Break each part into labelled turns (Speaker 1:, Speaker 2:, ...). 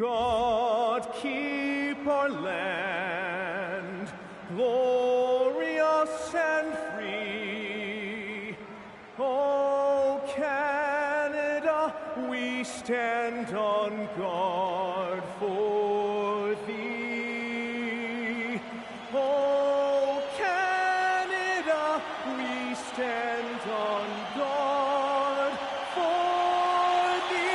Speaker 1: God keep our land glorious and free. Oh, Canada, we stand on guard for thee. Oh, Canada, we stand on guard for thee.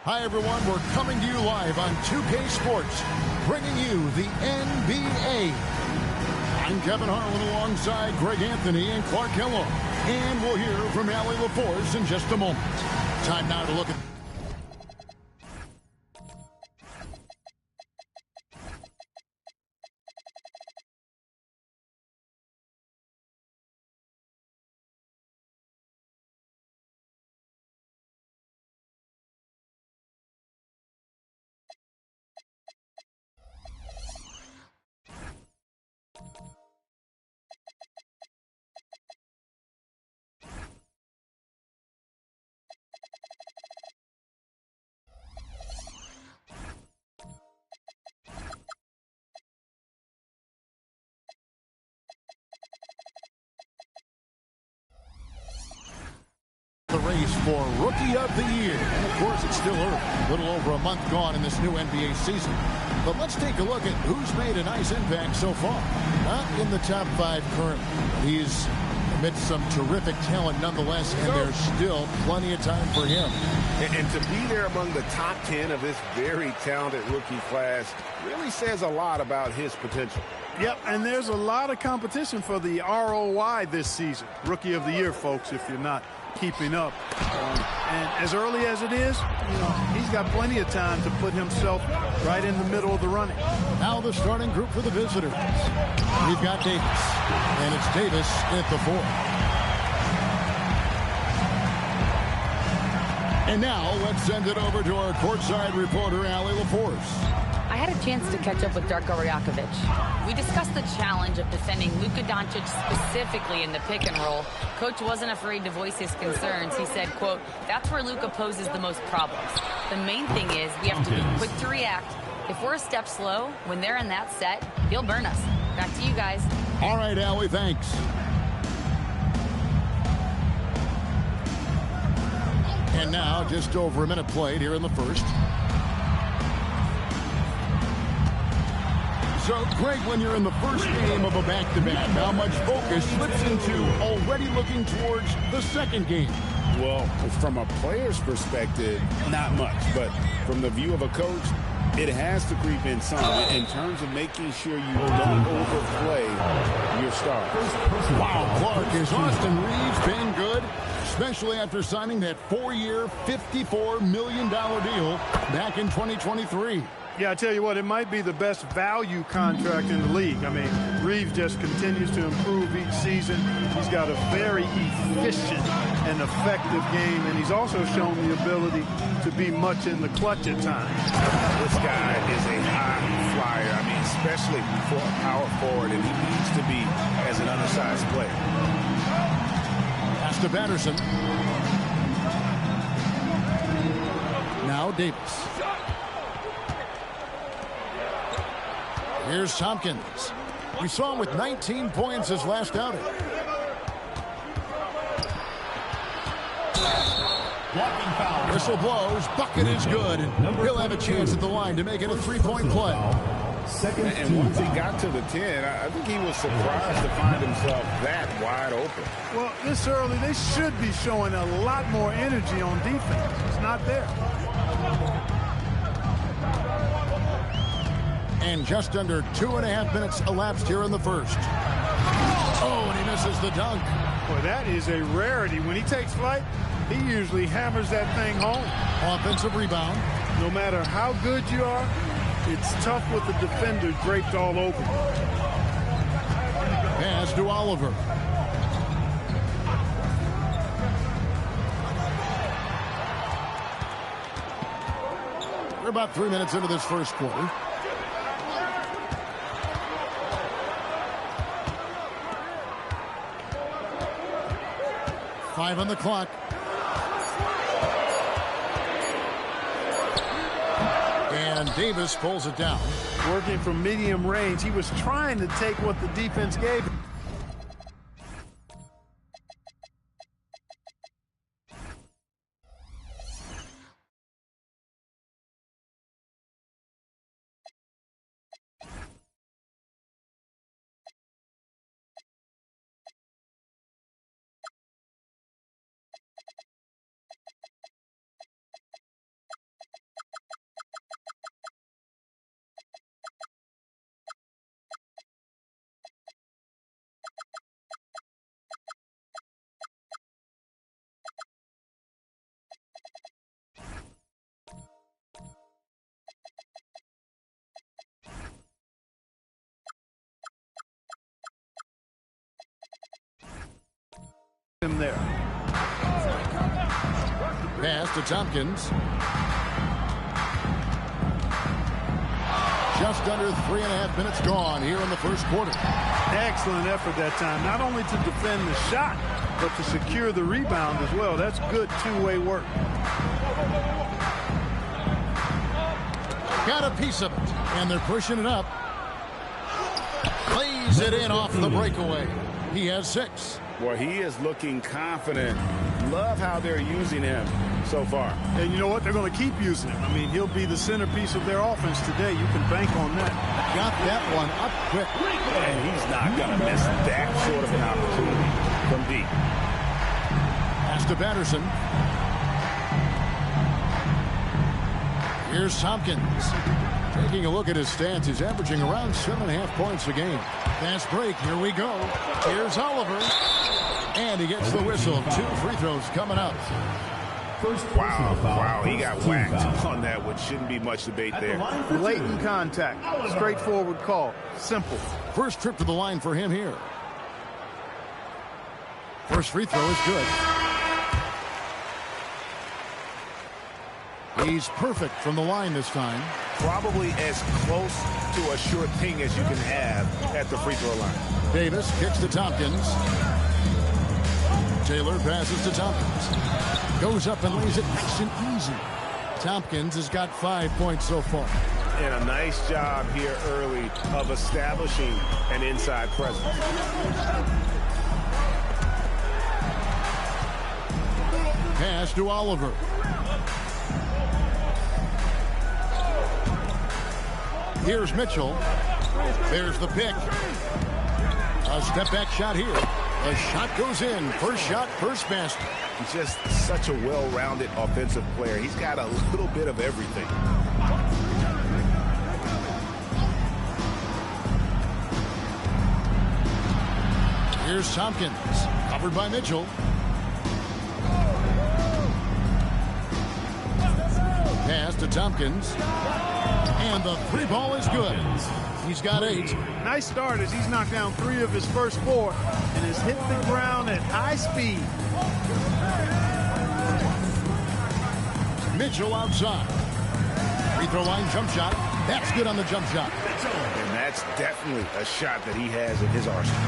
Speaker 2: Hi, everyone. We're coming to you live on 2K Sports, bringing you the NBA. I'm Kevin Harlan alongside Greg Anthony and Clark Kellogg. And we'll hear from Allie LaForce in just a moment. Time now to look at... the race for Rookie of the Year. And of course, it's still early. A little over a month gone in this new NBA season. But let's take a look at who's made a nice impact so far. Not in the top 5 currently. He's amidst some terrific talent nonetheless, and there's still plenty of time for him.
Speaker 3: And to be there among the top 10 of this very talented rookie class really says a lot about his potential.
Speaker 4: Yep, and there's a lot of competition for the ROI this season. Rookie of the Year, folks, if you're not keeping up. And as early as it is, you know, he's got plenty of time to put himself right in the middle of the running.
Speaker 2: Now the starting group for the visitors. We've got Davis, and it's Davis at the 4. And now let's send it over to our courtside reporter, Allie LaForce.
Speaker 5: I had a chance to catch up with Darko Rajakovic. We discussed the challenge of defending Luka Doncic specifically in the pick and roll. Coach wasn't afraid to voice his concerns. He said, quote, "That's where Luka poses the most problems. The main thing is we have to be quick to react. If we're a step slow, when they're in that set, he'll burn us." Back to you guys.
Speaker 2: All right, Allie, thanks. And now, just over a minute played here in the first. So, Greg, when you're in the first game of a back-to-back, how much focus slips into already looking towards the second game?
Speaker 3: Well, from a player's perspective, not much. But from the view of a coach, it has to creep in some in terms of making sure you don't overplay your stars.
Speaker 2: Wow, Clark, is Austin Reeves been good? Especially after signing that 4-year, $54 million deal back in 2023.
Speaker 4: Yeah, I tell you what, it might be the best value contract in the league. I mean, Reeves just continues to improve each season. He's got a very efficient and effective game, and he's also shown the ability to be much in the clutch at times.
Speaker 3: This guy is a high flyer. I mean, especially for a power forward, and he needs to be as an undersized player.
Speaker 2: Pass to Patterson. Now Davis. Here's Tompkins. We saw him with 19 points his last outing. Whistle blows. Bucket is good. He'll have a chance at the line to make it a 3-point play.
Speaker 3: And once he got to the 10, I think he was surprised to find himself that wide open.
Speaker 4: Well, this early, they should be showing a lot more energy on defense. It's not there.
Speaker 2: And just under 2.5 minutes elapsed here in the first. Oh, and he misses the dunk.
Speaker 4: Boy, that is a rarity. When he takes flight, he usually hammers that thing home.
Speaker 2: Offensive rebound.
Speaker 4: No matter how good you are, it's tough with the defender draped all over.
Speaker 2: Pass to Oliver. We're about 3 minutes into this first quarter. 5 on the clock. And Davis pulls it down.
Speaker 4: Working from medium range, he was trying to take what the defense gave him. Him there.
Speaker 2: Pass to Tompkins. Just under 3.5 minutes gone here in the first quarter.
Speaker 4: Excellent effort that time, not only to defend the shot, but to secure the rebound as well. That's good two-way work.
Speaker 2: Got a piece of it, and they're pushing it up. Plays it in off the breakaway. He has 6.
Speaker 3: Well, he is looking confident. Love how they're using him so far.
Speaker 4: And you know what? They're going to keep using him. I mean, he'll be the centerpiece of their offense today. You can bank on that.
Speaker 2: Got that one up quick.
Speaker 3: And he's not going to miss that sort of an opportunity from deep.
Speaker 2: Pass to Patterson. Here's Tompkins. Taking a look at his stats, he's averaging around 7.5 points a game. Fast break, here we go. Here's Oliver. And he gets the whistle. 2 free throws coming up.
Speaker 3: Wow, he got whacked on that one. Shouldn't be much debate there.
Speaker 4: Blatant contact. Straightforward call. Simple.
Speaker 2: First trip to the line for him here. First free throw is good. He's perfect from the line this time.
Speaker 3: Probably as close to a sure thing as you can have at the free throw line.
Speaker 2: Davis kicks to Tompkins. Taylor passes to Tompkins. Goes up and lays it nice and easy. Tompkins has got 5 points so far.
Speaker 3: And a nice job here early of establishing an inside presence.
Speaker 2: Pass to Oliver. Here's Mitchell. There's the pick. A step back shot here. The shot goes in. First shot, first basket.
Speaker 3: He's just such a well-rounded offensive player. He's got a little bit of everything.
Speaker 2: Here's Tompkins. Covered by Mitchell. Pass to Tompkins. And the 3 ball is good. He's got 8.
Speaker 4: Nice start as he's knocked down 3 of his first 4 and has hit the ground at high speed.
Speaker 2: Mitchell outside. Free throw line jump shot. That's good on the jump shot.
Speaker 3: And that's definitely a shot that he has in his arsenal.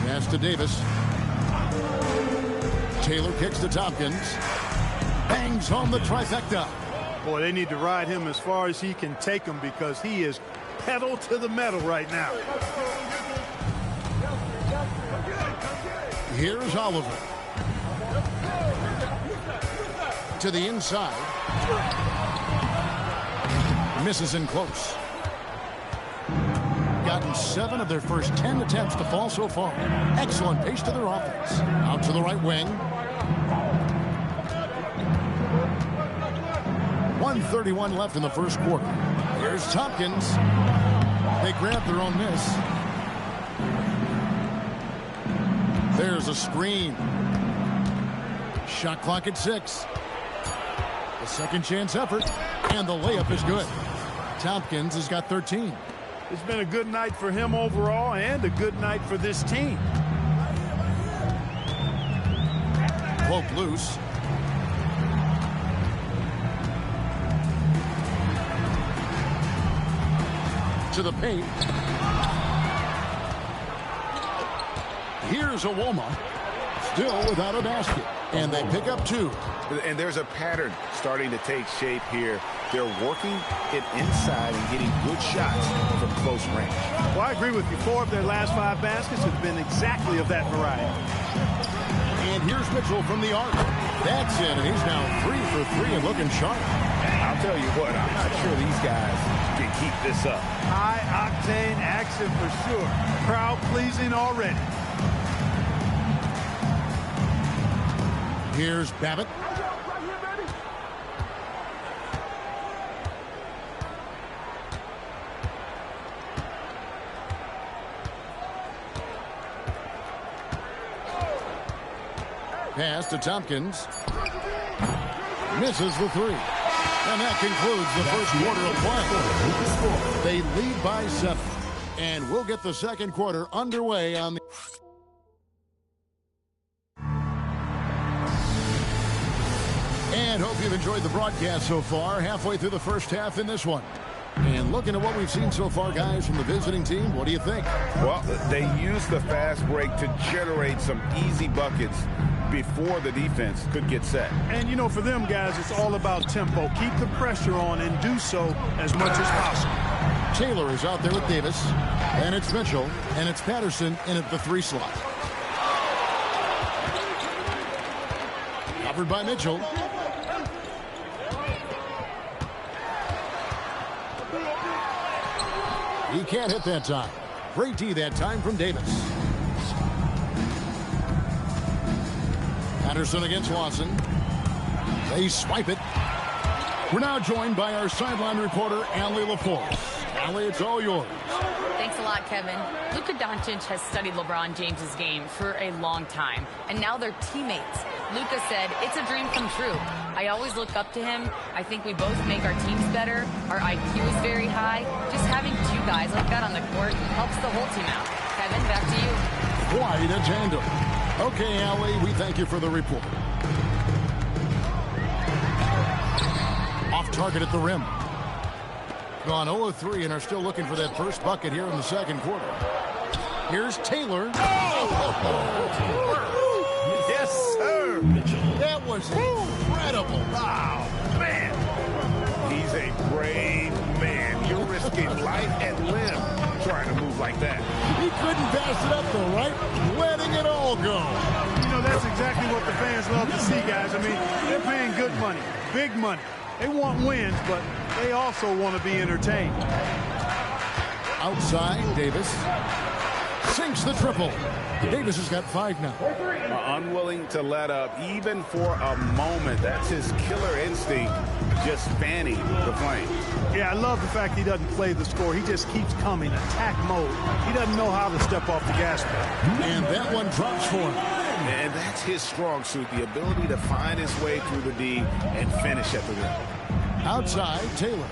Speaker 2: Pass to Davis. Taylor kicks to Tompkins. Bangs home the trifecta.
Speaker 4: Boy, they need to ride him as far as he can take him because he is pedal to the metal right now.
Speaker 2: Here's Oliver. To the inside. Misses in close. Gotten 7 of their first 10 attempts to fall so far. Excellent pace to their offense. Out to the right wing. 1:31 left in the first quarter. Here's Tompkins. They grab their own miss. There's a screen. Shot clock at 6. The second chance effort. And the layup is good. Tompkins has got 13.
Speaker 4: It's been a good night for him overall and a good night for this team.
Speaker 2: Cloak loose. To the paint. Here's Iwoma. still without a basket. And they pick up 2.
Speaker 3: And there's a pattern starting to take shape here. They're working it inside and getting good shots from close range.
Speaker 4: Well, I agree with you. 4 of their last 5 baskets have been exactly of that variety.
Speaker 2: And here's Mitchell from the arc. That's in, and he's now 3 for 3 and looking sharp.
Speaker 3: I'll tell you what, I'm not sure these guys can keep this up.
Speaker 4: High-octane action for sure. Crowd-pleasing already.
Speaker 2: Here's Babbitt. Pass to Tompkins. Misses the 3. And that concludes the first quarter of play. They lead by 7. And we'll get the second quarter underway on the... And hope you've enjoyed the broadcast so far. Halfway through the first half in this one. And looking at what we've seen so far, guys, from the visiting team, what do you think?
Speaker 3: Well, they used the fast break to generate some easy buckets before the defense could get set.
Speaker 4: And, you know, for them, guys, it's all about tempo. Keep the pressure on and do so as much as possible.
Speaker 2: Taylor is out there with Davis. And it's Mitchell. And it's Patterson in at the 3 slot. Covered by Mitchell. He can't hit that time. Great D that time from Davis. Patterson against Lawson. They swipe it. We're now joined by our sideline reporter, Allie LaForce. Allie, it's all yours.
Speaker 5: Thanks a lot, Kevin. Luka Doncic has studied LeBron James's game for a long time, and now they're teammates. Luka said, "It's a dream come true. I always look up to him. I think we both make our teams better. Our IQ is very high. Just having 2 guys like that on the court helps the whole team out." Kevin, back to you.
Speaker 2: Quite a tandem. Okay, Allie, we thank you for the report. Off target at the rim. Gone 0 of 3 and are still looking for that first bucket here in the second quarter. Here's Taylor.
Speaker 3: Yes, sir.
Speaker 2: That was incredible.
Speaker 3: Wow, man. He's a brave man. You're risking life and limb trying to move like that.
Speaker 2: He couldn't pass it up, though, right? Letting it all go.
Speaker 4: You know, that's exactly what the fans love to see, guys. I mean, they're paying good money, big money. They want wins, but they also want to be entertained.
Speaker 2: Outside, Davis sinks the triple. Davis has got 5 now.
Speaker 3: Unwilling to let up even for a moment. That's his killer instinct, just fanning the flame.
Speaker 4: Yeah, I love the fact he doesn't play the score. He just keeps coming, attack mode. He doesn't know how to step off the gas pedal.
Speaker 2: And that one drops for him.
Speaker 3: And that's his strong suit, the ability to find his way through the D and finish at the rim.
Speaker 2: Outside, Taylor.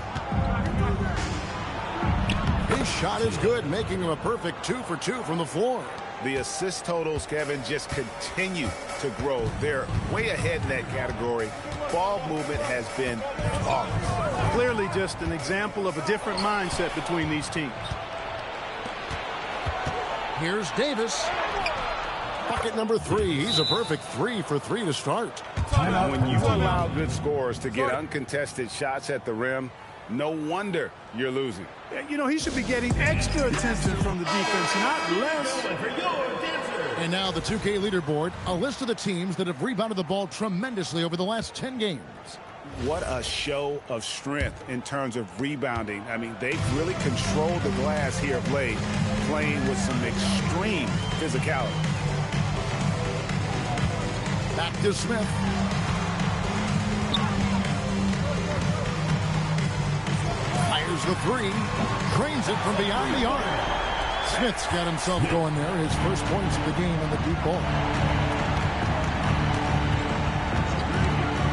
Speaker 2: His shot is good, making him a perfect 2 for 2 from the floor.
Speaker 3: The assist totals, Kevin, just continue to grow. They're way ahead in that category. Ball movement has been flawless.
Speaker 4: Clearly just an example of a different mindset between these teams.
Speaker 2: Here's Davis. Bucket number 3. He's a perfect 3 for 3 to start.
Speaker 3: When you allow good scorers to get uncontested shots at the rim, no wonder you're losing.
Speaker 4: You know, he should be getting extra attention from the defense, not less.
Speaker 2: And now the 2K leaderboard, a list of the teams that have rebounded the ball tremendously over the last 10 games.
Speaker 3: What a show of strength in terms of rebounding. I mean, they've really controlled the glass here of late, playing with some extreme physicality.
Speaker 2: Back to Smith. Fires the 3. Drains it from beyond the arc. Smith's got himself going there. His first points of the game on the deep ball.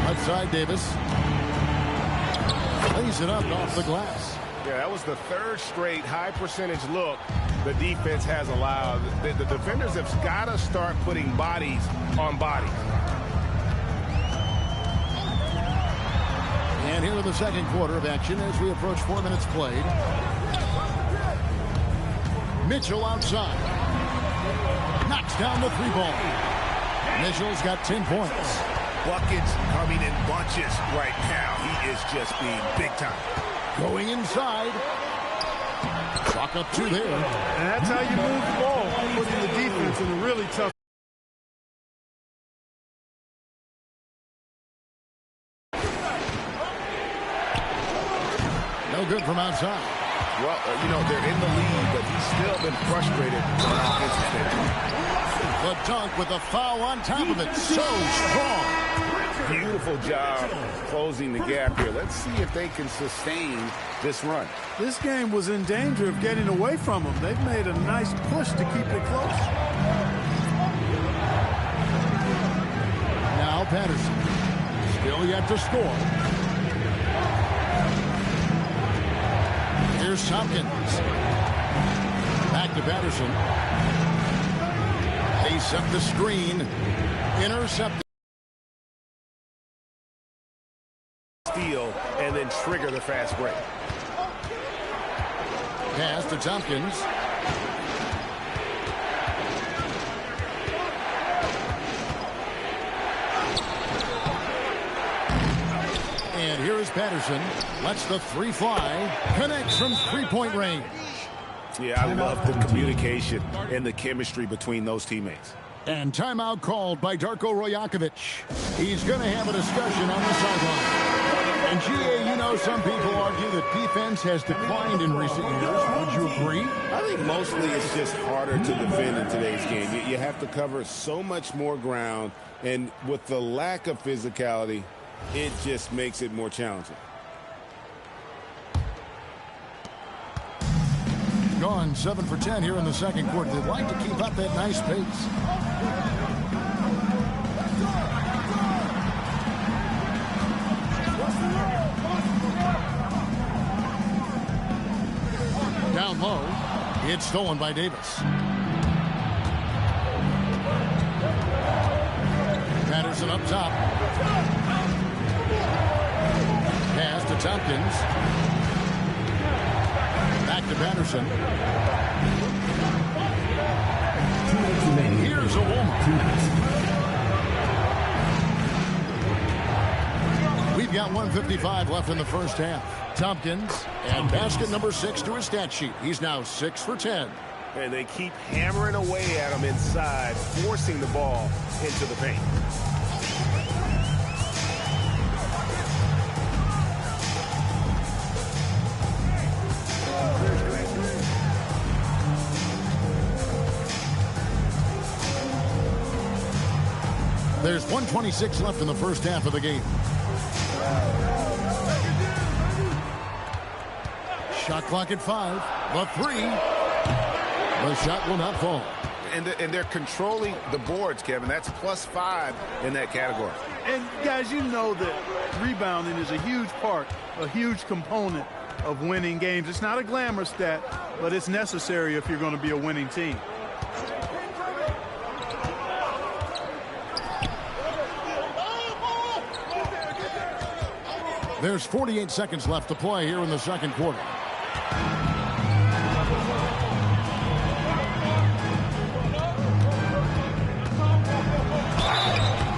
Speaker 2: Outside Davis. Lays it up off the glass.
Speaker 3: Yeah, that was the 3rd straight high percentage look the defense has allowed. The defenders have got to start putting bodies on bodies.
Speaker 2: And here in the second quarter of action as we approach 4 minutes played. Mitchell outside. Knocks down the 3 ball. Mitchell's got 10 points.
Speaker 3: Buckets coming in bunches right now. He is just being big time.
Speaker 2: Going inside. Clock up 2 there.
Speaker 4: And that's how you move the ball, putting the defense in a really tough.
Speaker 2: No good from outside.
Speaker 3: Well, you know, they're in the lead, but he's still been frustrated from an offensive standpoint.
Speaker 2: The dunk with a foul on top of it. So strong.
Speaker 3: Beautiful job closing the gap here. Let's see if they can sustain this run.
Speaker 4: This game was in danger of getting away from them. They've made a nice push to keep it close.
Speaker 2: Now Patterson. Still yet to score. Here's Tompkins. Back to Patterson. They set the screen. Intercepted.
Speaker 3: Steal and then trigger the fast break.
Speaker 2: Pass to Tompkins. And here is Patterson. Lets the 3 fly. Connects from 3-point range.
Speaker 3: Yeah, I love the communication and the chemistry between those teammates.
Speaker 2: And timeout called by Darko Rojakovic. He's going to have a discussion on the sideline. And, GA, you know, some people argue that defense has declined in recent years. Would you agree?
Speaker 3: I think mostly it's just harder to defend in today's game. You have to cover so much more ground, and with the lack of physicality, it just makes it more challenging.
Speaker 2: Gone 7 for 10 here in the second quarter. They'd like to keep up that nice pace. Down low. It's stolen by Davis. Patterson up top. Pass to Tompkins. Back to Patterson. Here's a warm-up. We've got 1:55 left in the first half. Tompkins and basket number 6 to his stat sheet. He's now 6 for 10.
Speaker 3: And they keep hammering away at him inside, forcing the ball into the paint.
Speaker 2: There's 1:26 left in the first half of the game. Shot clock at 5. The 3. The shot will not fall.
Speaker 3: And they're controlling the boards, Kevin. That's +5 in that category.
Speaker 4: And, guys, you know that rebounding is a huge part, a huge component of winning games. It's not a glamour stat, but it's necessary if you're going to be a winning team.
Speaker 2: There's 48 seconds left to play here in the second quarter.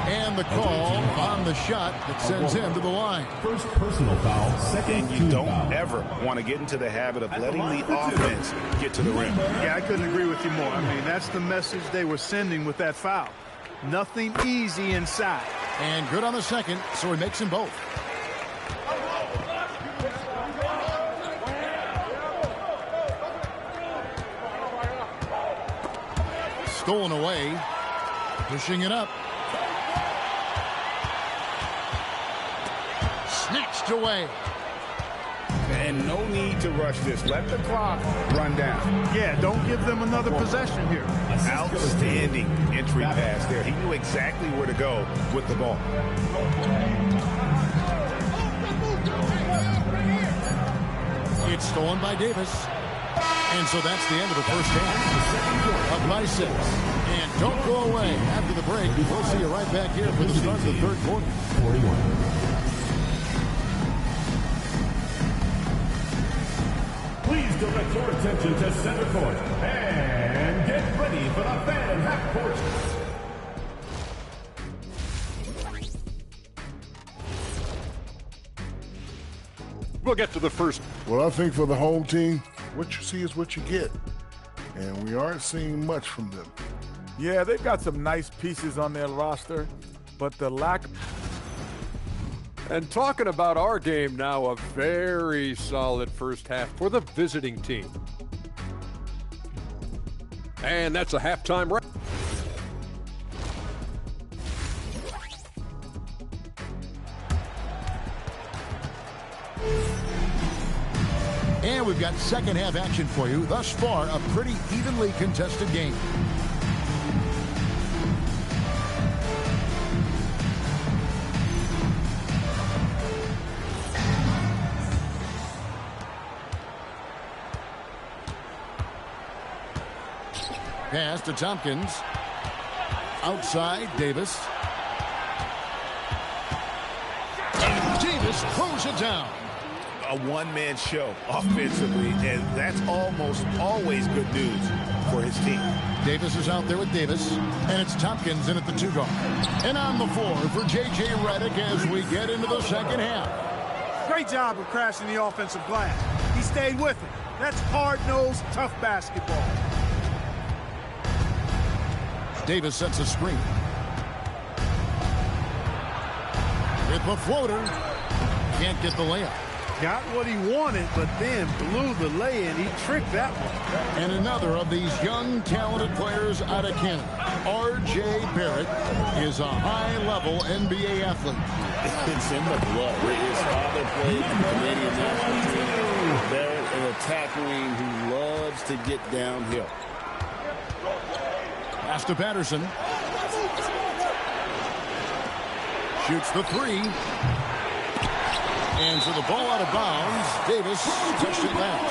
Speaker 2: And the call on the shot that sends him to the line.
Speaker 6: First personal foul, second
Speaker 3: and you don't ever want to get into the habit of letting the offense get to the rim.
Speaker 4: Yeah, I couldn't agree with you more. I mean, that's the message they were sending with that foul. Nothing easy inside.
Speaker 2: And good on the second, so he makes them both. Stolen away. Pushing it up. Snatched away.
Speaker 3: And no need to rush this. Let the clock run down.
Speaker 4: Yeah, don't give them another possession here.
Speaker 3: Outstanding entry pass there. He knew exactly where to go with the ball.
Speaker 2: It's stolen by Davis. And so that's the end of the first half. Up by 6. And don't go away. After the break, we'll see you right back here for the start of the third quarter.
Speaker 6: 41. Please direct your attention to center court and get ready for the fan half court.
Speaker 7: We'll get to the first.
Speaker 8: Well, I think for the home team, what you see is what you get. And we aren't seeing much from them.
Speaker 9: Yeah, they've got some nice pieces on their roster, but the lack...
Speaker 7: And talking about our game now, a very solid first half for the visiting team. And that's a halftime wrap.
Speaker 2: And we've got second half action for you. Thus far, a pretty evenly contested game. Pass to Tompkins. Outside, Davis. And Davis throws it down.
Speaker 3: A one-man show offensively, and that's almost always good news for his team.
Speaker 2: Davis is out there with Davis, and it's Tompkins in at the 2 guard. And on the floor for J.J. Redick as we get into the second half.
Speaker 4: Great job of crashing the offensive glass. He stayed with it. That's hard-nosed, tough basketball.
Speaker 2: Davis sets a screen. With the floater. Can't get the layup.
Speaker 4: Got what he wanted, but then blew the lay-in. He tricked that one.
Speaker 2: And another of these young, talented players out of Canada, R.J. Barrett, is a high-level NBA athlete.
Speaker 3: It's in the blood. His father played in the Canadian national team. Barrett, an attack wing who loves to get downhill.
Speaker 2: Pass to Patterson. Shoots the 3. And so the ball out of bounds. Davis touched it last.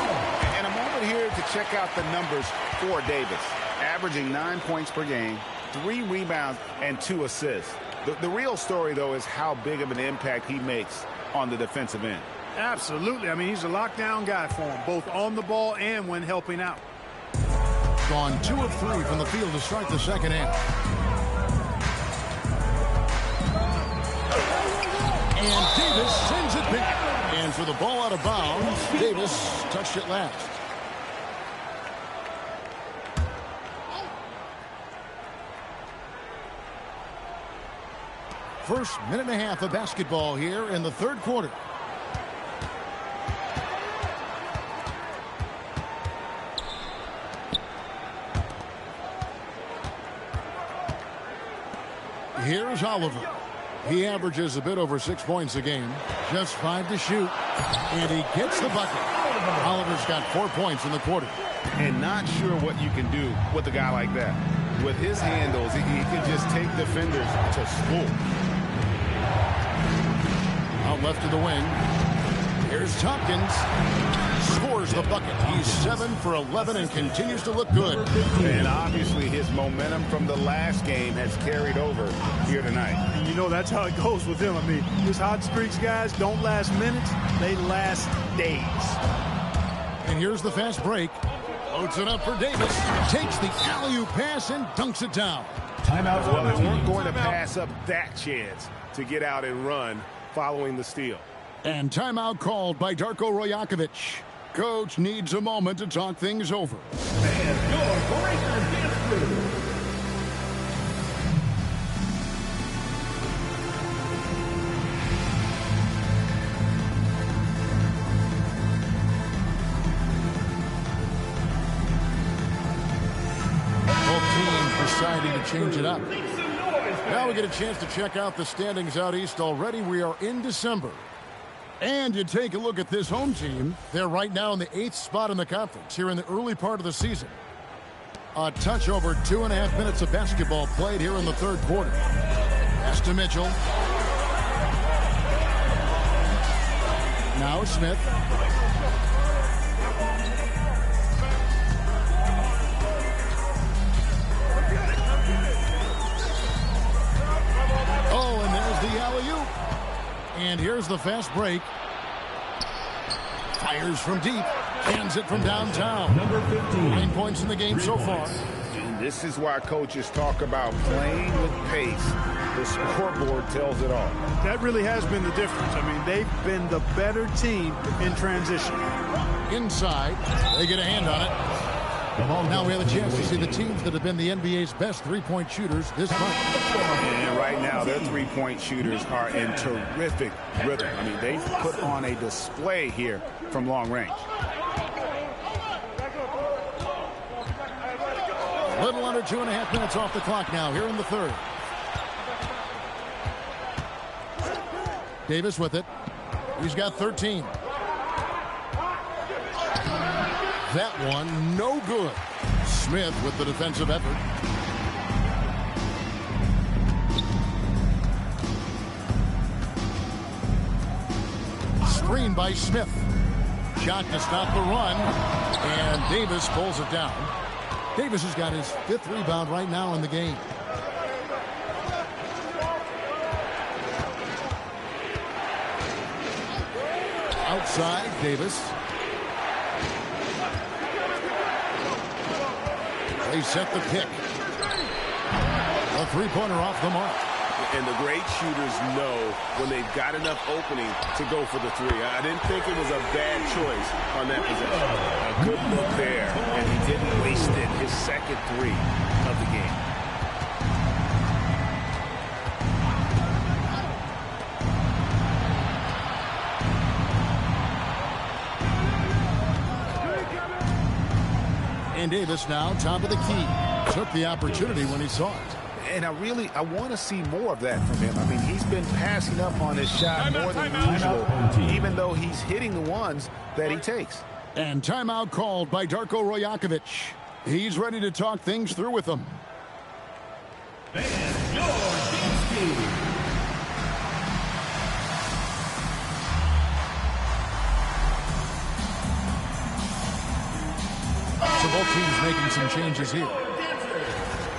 Speaker 3: And a moment here to check out the numbers for Davis. Averaging 9 points per game, 3 rebounds, and 2 assists. The real story, though, is how big of an impact he makes on the defensive end.
Speaker 4: Absolutely. I mean, he's a lockdown guy for him, both on the ball and when helping out.
Speaker 2: Gone 2 of 3 from the field to start the second half. And Davis sends it back. And for the ball out of bounds, Davis touched it last. First minute and a half of basketball here in the third quarter. Here's Oliver. He averages a bit over 6 points a game. Just 5 to shoot. And he gets the bucket. Oliver's got 4 points in the quarter.
Speaker 3: And not sure what you can do with a guy like that. With his handles, he can just take defenders to school.
Speaker 2: Out left to the wing. Here's Tompkins. Scores the bucket. He's 7 for 11 and continues to look good.
Speaker 3: And obviously his momentum from the last game has carried over here tonight.
Speaker 4: And you know that's how it goes with him. I mean, his hot streaks, guys, don't last minutes. They last days.
Speaker 2: And here's the fast break. Loads it up for Davis. Takes the alley-oop pass and dunks it down.
Speaker 3: Timeout. Well, they weren't going to pass up that chance to get out and run following the steal.
Speaker 2: And timeout called by Darko Rajakovic. Coach needs a moment to talk things over.
Speaker 6: And your Breaker dance crew.
Speaker 2: Both teams deciding to change it up. Now we get a chance to check out the standings out east already. We are in December. And you take a look at this home team. They're right now in the 8th spot in the conference here in the early part of the season. A touch over 2.5 minutes of basketball played here in the third quarter. Pass to Mitchell. Now Smith. Oh, and there's the alley-oop. And here's the fast break. Fires from deep. Hands it from downtown.
Speaker 6: Number 15.
Speaker 2: 9 points in the game so far.
Speaker 3: And this is why coaches talk about playing with pace. The scoreboard tells it all.
Speaker 4: That really has been the difference. I mean, they've been the better team in transition.
Speaker 2: Inside, they get a hand on it. Now we have a chance to see the teams that have been the NBA's best three-point shooters this month.
Speaker 3: And right now, their three-point shooters are in terrific rhythm. I mean, they've put on a display here from long range.
Speaker 2: A little under 2.5 minutes off the clock now here in the third. Davis with it. He's got 13. That one, no good. Smith with the defensive effort. Screen by Smith. Shot to stop the run. And Davis pulls it down. Davis has got his 5th rebound right now in the game. Outside, Davis. They set the pick. A three-pointer off the mark.
Speaker 3: And the great shooters know when they've got enough opening to go for the three. I didn't think it was a bad choice on that possession. A good look there, and he didn't waste it. His second three of the game.
Speaker 2: And Davis now top of the key. Took the opportunity when he saw it.
Speaker 3: And I want to see more of that from him. I mean, he's been passing up on his shot more than usual, even though he's hitting the ones that he takes.
Speaker 2: And timeout called by Darko Rojakovic. He's ready to talk things through with them. So both teams making some changes here.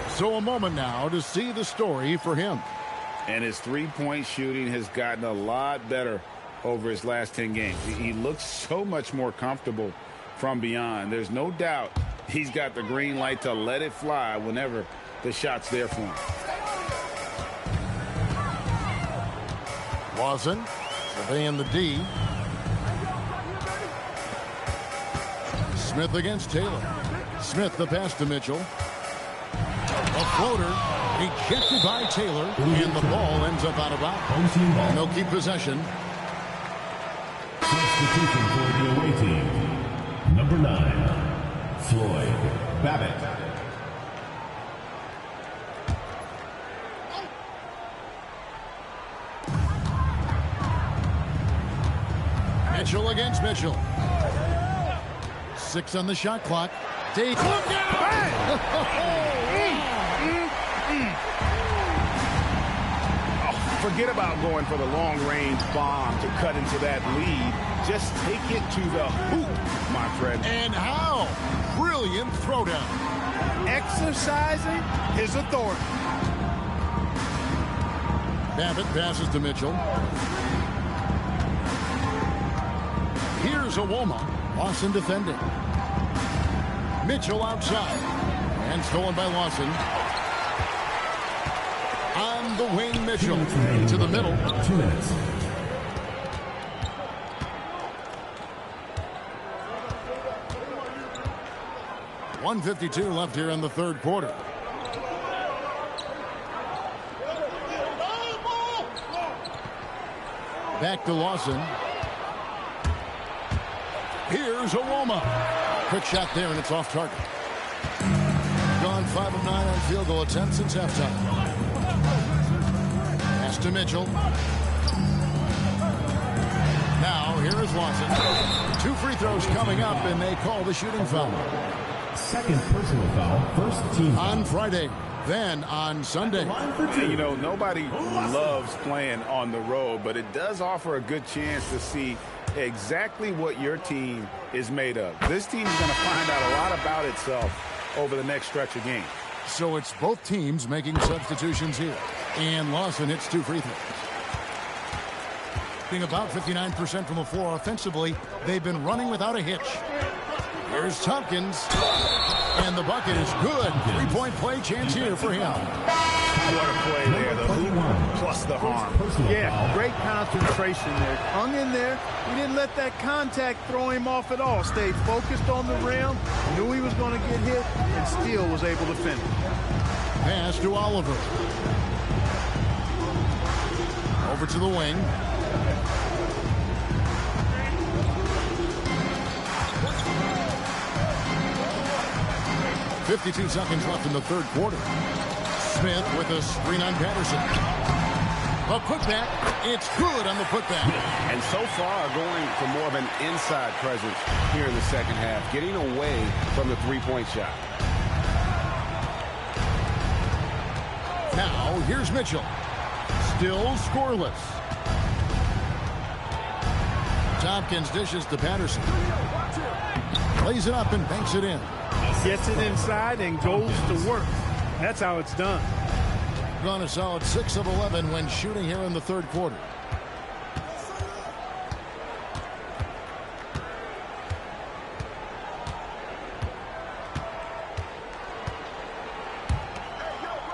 Speaker 2: So a moment now to see the story for him.
Speaker 3: And his three-point shooting has gotten a lot better over his last 10 games. He looks so much more comfortable from beyond. There's no doubt he's got the green light to let it fly whenever the shot's there for him.
Speaker 2: Lawson surveying the D. Smith against Taylor. Smith the pass to Mitchell. A floater ejected by Taylor, and the ball ends up out of bounds. And they'll keep possession.
Speaker 6: Substitution for the away team. Number 9, Floyd Babbitt.
Speaker 2: Mitchell against Mitchell. 6 on the shot clock. Dave, look out!
Speaker 3: Forget about going for the long-range bomb to cut into that lead. Just take it to the hoop, my friend.
Speaker 2: And how? Brilliant throwdown.
Speaker 4: Exercising his authority.
Speaker 2: Babbitt passes to Mitchell. Here's Iwoma. Lawson defending. Mitchell outside. And stolen by Lawson. On the wing, Mitchell. To the middle.
Speaker 6: 2 minutes.
Speaker 2: .152 left here in the third quarter. Back to Lawson. Here's Iwoma. Quick shot there, and it's off target. Gone 5 of 9 on field goal attempts since halftime. Pass to Mitchell. Now, here is Lawson. 2 free throws coming up, and they call the shooting foul.
Speaker 6: Second personal foul, first team foul.
Speaker 2: On Friday, then on Sunday.
Speaker 3: You know, nobody loves playing on the road, but it does offer a good chance to see exactly what your team is made of. This team is going to find out a lot about itself over the next stretch of games.
Speaker 2: So it's both teams making substitutions here. And Lawson hits 2 free throws. Being about 59% from the floor offensively, they've been running without a hitch. Here's Tompkins. And the bucket is good. 3-point play chance here for him.
Speaker 3: What a play there. The hoop plus the harm.
Speaker 4: Yeah, great concentration there. Hung in there. He didn't let that contact throw him off at all. Stayed focused on the rim, knew he was going to get hit, and still was able to finish.
Speaker 2: Pass to Oliver. Over to the wing. .52 seconds left in the third quarter. Smith with a screen on Patterson. A putback. It's good on the putback.
Speaker 3: And so far going for more of an inside presence here in the second half, getting away from the three-point shot.
Speaker 2: Now here's Mitchell. Still scoreless. Tompkins dishes to Patterson. Lays it up and banks it in.
Speaker 4: Gets it inside and goes to work. That's how it's done.
Speaker 2: Gone a solid 6 of 11 when shooting here in the third quarter.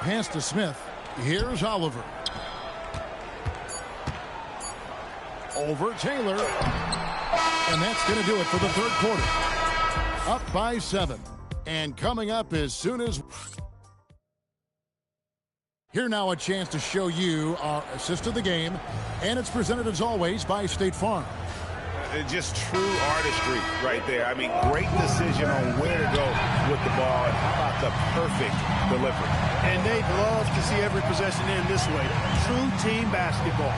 Speaker 2: Pass to Smith. Here's Oliver. Over Taylor. And that's going to do it for the third quarter. Up by 7. And coming up as soon as... Here now a chance to show you our assist of the game. And it's presented as always by State Farm.
Speaker 3: Just true artistry right there. I mean, great decision on where to go with the ball. And how about the perfect delivery?
Speaker 4: And they'd love to see every possession end this way. True team basketball.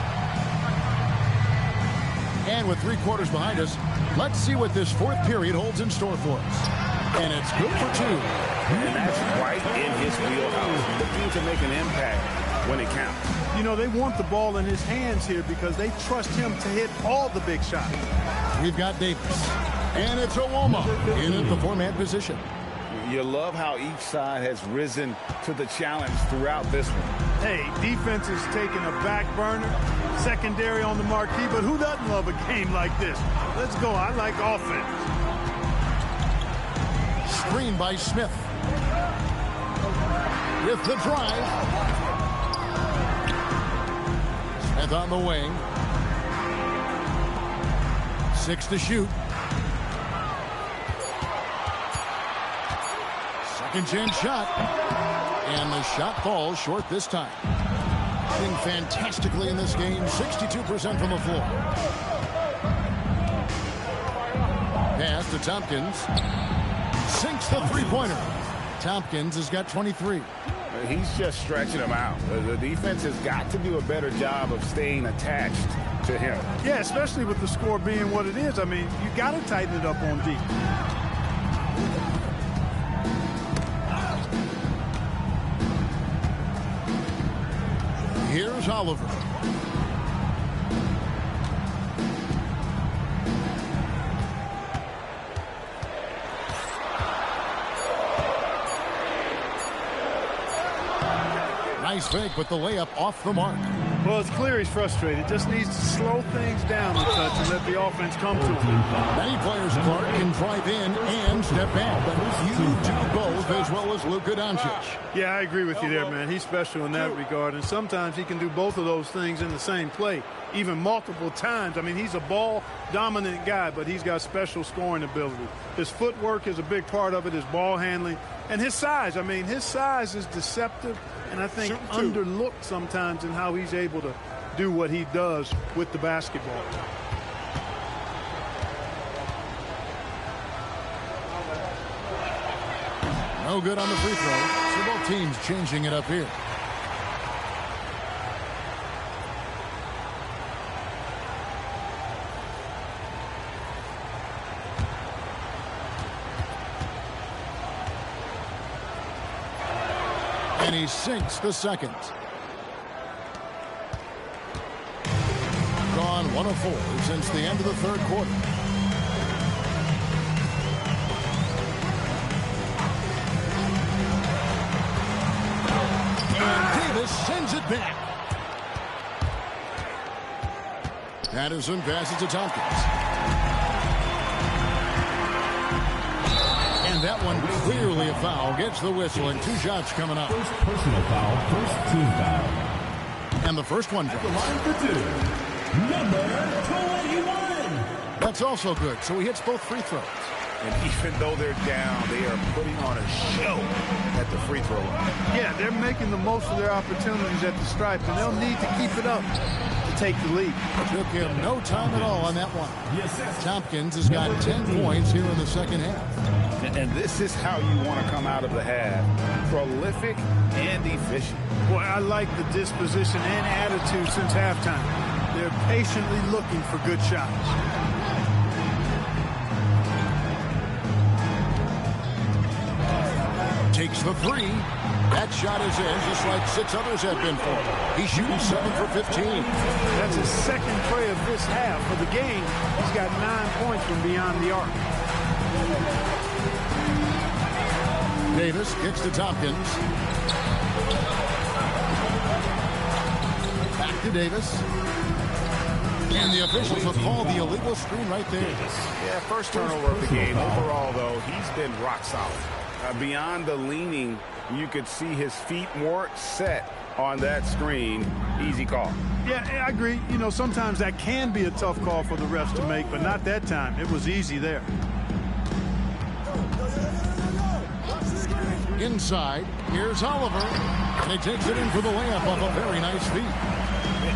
Speaker 2: And with 3 quarters behind us, let's see what this fourth period holds in store for us. And it's good for 2.
Speaker 3: And that's right in his wheelhouse. Looking to make an impact when it counts.
Speaker 4: You know, they want the ball in his hands here because they trust him to hit all the big shots.
Speaker 2: We've got Davis. And it's Owoma in at the 4-man position.
Speaker 3: You love how each side has risen to the challenge throughout this one.
Speaker 4: Hey, defense is taking a back burner, secondary on the marquee, but who doesn't love a game like this? Let's go. I like offense.
Speaker 2: Screen by Smith. With the drive. Smith on the wing. 6 to shoot. Second chance shot. And the shot falls short this time. Shooting fantastically in this game. 62% from the floor. Pass to Tompkins. Sinks the three-pointer. Tompkins has got 23.
Speaker 3: He's just stretching him out. The defense has got to do a better job of staying attached to him.
Speaker 4: Yeah, especially with the score being what it is. I mean, you got to tighten it up on D.
Speaker 2: Here's Oliver. Nice fake, but the layup off the mark.
Speaker 4: Well, it's clear he's frustrated. Just needs to slow things down a touch and let the offense come to him.
Speaker 2: Many players, Clark, can drive in and step back, but you do both as well as Luka Doncic.
Speaker 4: Yeah, I agree with you there, man. He's special in that regard, and sometimes he can do both of those things in the same play, even multiple times. I mean, he's a ball-dominant guy, but he's got special scoring ability. His footwork is a big part of it, his ball handling, and his size. I mean, his size is deceptive and I think underlooked sometimes in how he's able to do what he does with the basketball.
Speaker 2: No good on the free throw. So both teams changing it up here. And he sinks the second. Gone 1 of 4 since the end of the third quarter. And Davis sends it back. Patterson passes to Tompkins. And And that one clearly a foul. Gets the whistle, and 2 shots coming up.
Speaker 6: First personal foul, first team foul.
Speaker 2: And the first one
Speaker 6: At the line for 2, number 21.
Speaker 2: That's also good. So he hits both free throws.
Speaker 3: And even though they're down, they are putting on a show at the free throw line.
Speaker 4: Yeah, they're making the most of their opportunities at the stripe, and they'll need to keep it up to take the lead.
Speaker 2: Took him no time at all on that one. Tompkins has got 10 points here in the second half.
Speaker 3: And this is how you want to come out of the half. Prolific and efficient.
Speaker 4: Boy, I like the disposition and attitude since halftime. They're patiently looking for good shots.
Speaker 2: Takes the 3. That shot is in, just like 6 others have been for him. He's shooting 7 for 15.
Speaker 4: That's his second tray of this half. For the game, he's got 9 points from beyond the arc.
Speaker 2: Davis gets to Tompkins. Back to Davis. And the officials have called the illegal screen right there.
Speaker 3: Yeah, first turnover of the game. Overall, though, he's been rock solid. Beyond the leaning, you could see his feet more set on that screen. Easy call.
Speaker 4: Yeah, I agree. You know, sometimes that can be a tough call for the refs to make, but not that time. It was easy there.
Speaker 2: Inside, here's Oliver. And he takes it in for the layup off a very nice feed.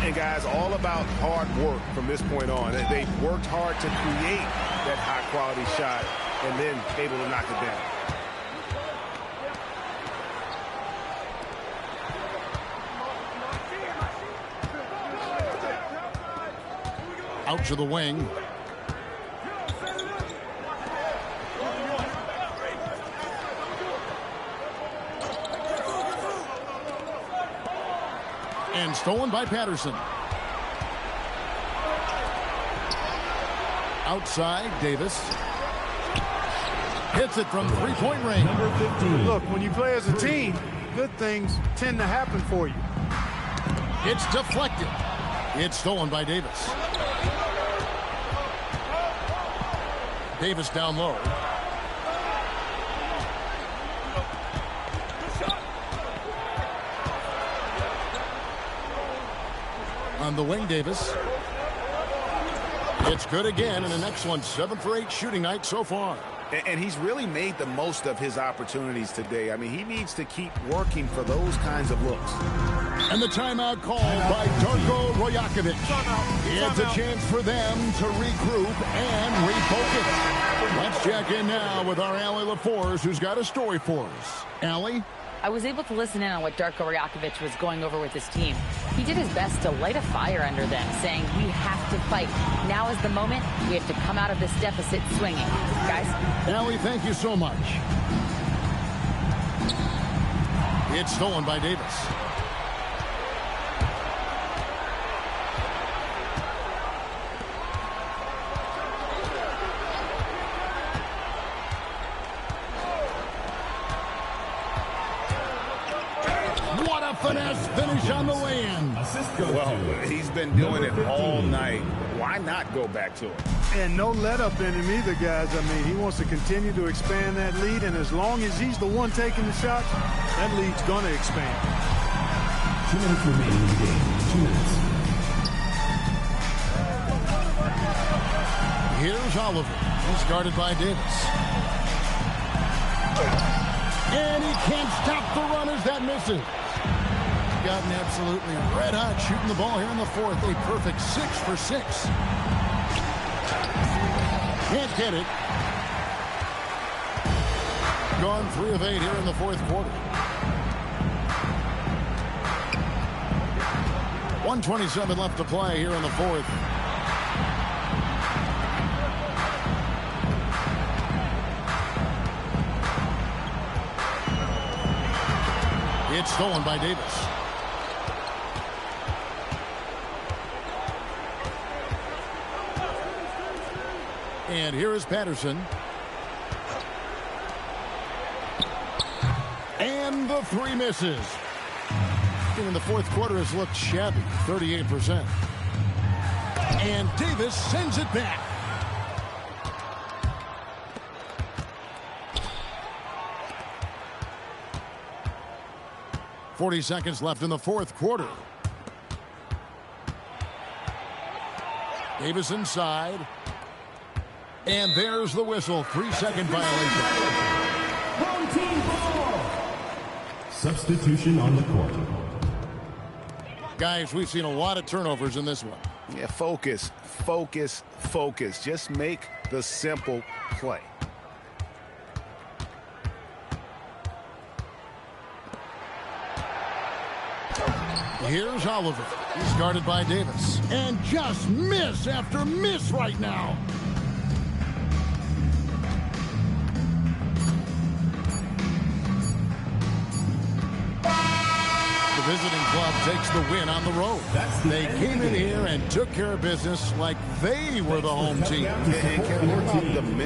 Speaker 3: And guys, all about hard work from this point on. They worked hard to create that high-quality shot and then able to knock it down.
Speaker 2: Out to the wing. And stolen by Patterson. Outside, Davis. Hits it from three-point range.
Speaker 6: Number 15.
Speaker 4: Look, when you play as a team, good things tend to happen for you.
Speaker 2: It's deflected. It's stolen by Davis. Davis down low. On the wing, Davis. It's good again, and an excellent 7 for 8 shooting night so far.
Speaker 3: And he's really made the most of his opportunities today. I mean, he needs to keep working for those kinds of looks.
Speaker 2: And the timeout called by Darko Rojakovic. It's a chance for them to regroup and refocus. Let's check in now with our Allie LaForce, who's got a story for us. Allie?
Speaker 5: I was able to listen in on what Darko Rojakovic was going over with his team. He did his best to light a fire under them, saying, we have to fight. Now is the moment. We have to come out of this deficit swinging. Guys?
Speaker 2: Allie, thank you so much. It's stolen by Davis. What a finesse finish on the lay-in.
Speaker 3: Well, he's been doing it all night. Why not go back to it?
Speaker 4: And no let up in him either, guys. I mean, he wants to continue to expand that lead, and as long as he's the one taking the shots, that lead's going to expand.
Speaker 6: 2 minutes remaining in the game. 2 minutes.
Speaker 2: Here's Oliver. He's guarded by Davis. And he can't stop the run as that misses. He's gotten absolutely red hot shooting the ball here in the fourth. A perfect 6 for 6. Can't get it. Gone 3 of 8 here in the fourth quarter. 1:27 left to play here in the fourth. It's stolen by Davis. And here is Patterson. And the 3 misses. In the fourth quarter has looked shabby, 38%. And Davis sends it back. 40 seconds left in the fourth quarter. Davis inside. And there's the whistle. 3-second violation.
Speaker 6: Home team ball. Substitution on the court.
Speaker 2: Guys, we've seen a lot of turnovers in this one.
Speaker 3: Yeah, focus, focus, focus. Just make the simple play.
Speaker 2: Here's Oliver. He's guarded by Davis. And just miss after miss right now. The visiting club takes the win on the road. They came in here and took care of business like they were the home team.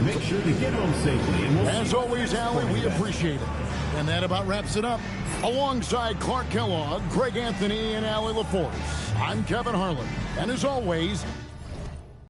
Speaker 6: Make sure to get home safely.
Speaker 2: As always, Allie, we appreciate it. And that about wraps it up. Alongside Clark Kellogg, Greg Anthony, and Allie LaForce, I'm Kevin Harlan. And as always,